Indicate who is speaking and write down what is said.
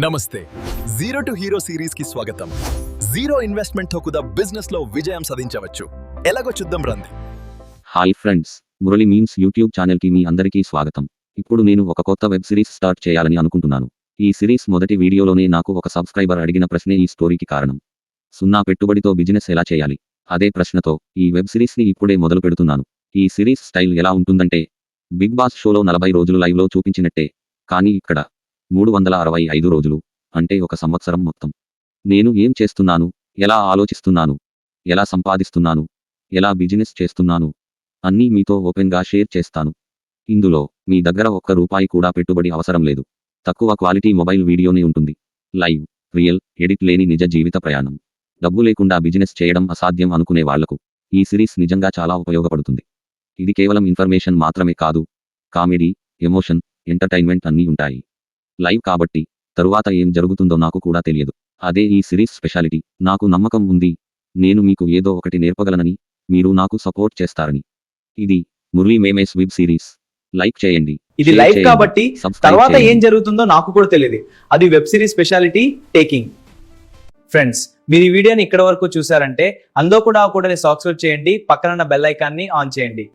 Speaker 1: నమస్తే zero to hero series కి స్వాగతం. జీరో ఇన్వెస్ట్మెంట్ తో కూడా బిజినెస్ లో విజయం సాధించవచ్చు. ఎలాగో చూద్దాం రండి.
Speaker 2: Hi friends, Murali memes YouTube channel కి మీ అందరికీ స్వాగతం. ఇప్పుడు నేను ఒక కొత్త వెబ్ సిరీస్ స్టార్ట్ చేయాలని అనుకుంటున్నాను. ఈ సిరీస్ మొదటి వీడియోలోనే నాకు ఒక సబ్స్క్రైబర్ అడిగిన ప్రశ్నే ఈ స్టోరీకి కారణం. సున్నా పెట్టుబడితో బిజినెస్ ఎలా చేయాలి? అదే ప్రశ్నతో ఈ వెబ్ సిరీస్ ని ఇప్పుడే మొదలు పెడుతున్నాను. ఈ సిరీస్ స్టైల్ ఎలా ఉంటుందంటే బిగ్ బాస్ షోలో 40 రోజులు లైవ్ లో చూపించినట్టే, కానీ ఇక్కడ 365 రోజులు, అంటే ఒక సంవత్సరం మొత్తం. నేను ఏం చేస్తున్నాను, ఎలా ఆలోచిస్తున్నాను, ఎలా సంపాదిస్తున్నాను, ఎలా బిజినెస్ చేస్తున్నాను అన్నీ మీతో ఓపెన్గా షేర్ చేస్తాను. ఇందులో మీ దగ్గర ఒక్క రూపాయి కూడా పెట్టుబడి అవసరం లేదు. తక్కువ క్వాలిటీ మొబైల్ వీడియోనే ఉంటుంది. లైవ్, రియల్, ఎడిట్ లేని నిజ జీవిత ప్రయాణం. డబ్బు లేకుండా బిజినెస్ చేయడం అసాధ్యం అనుకునే వాళ్లకు ఈ సిరీస్ నిజంగా చాలా ఉపయోగపడుతుంది. ఇది కేవలం ఇన్ఫర్మేషన్ మాత్రమే కాదు, కామెడీ, ఎమోషన్, ఎంటర్టైన్మెంట్ అన్నీ ఉంటాయి. లైవ్ కాబట్టి తరువాత ఏం జరుగుతుందో నాకు కూడా తెలియదు. అదే ఈ సిరీస్ స్పెషాలిటీ. నాకు నమ్మకం ఉంది, నేను మీకు ఏదో ఒకటి నేర్పగలనని, మీరు నాకు సపోర్ట్ చేస్తారని. ఇది Murali memes web series. Like చేయండి.
Speaker 3: ఇది
Speaker 2: షేర్
Speaker 3: లైవ్
Speaker 2: చేయండి,
Speaker 3: కాబట్టి
Speaker 2: సబ్స్క్రైబ్
Speaker 3: తర్వాత
Speaker 2: చేయండి.
Speaker 3: ఏం జరుగుతుందో నాకు కూడా తెలియదు. అది web series speciality taking. Friends, మీరు ఈ వీడియోని ఇక్కడ వరకు చూసారంటే అందరూ కూడా సబ్స్క్రైబ్ చేయండి, పక్కన బెల్ ఐకాన్ని ఆన్ చేయండి.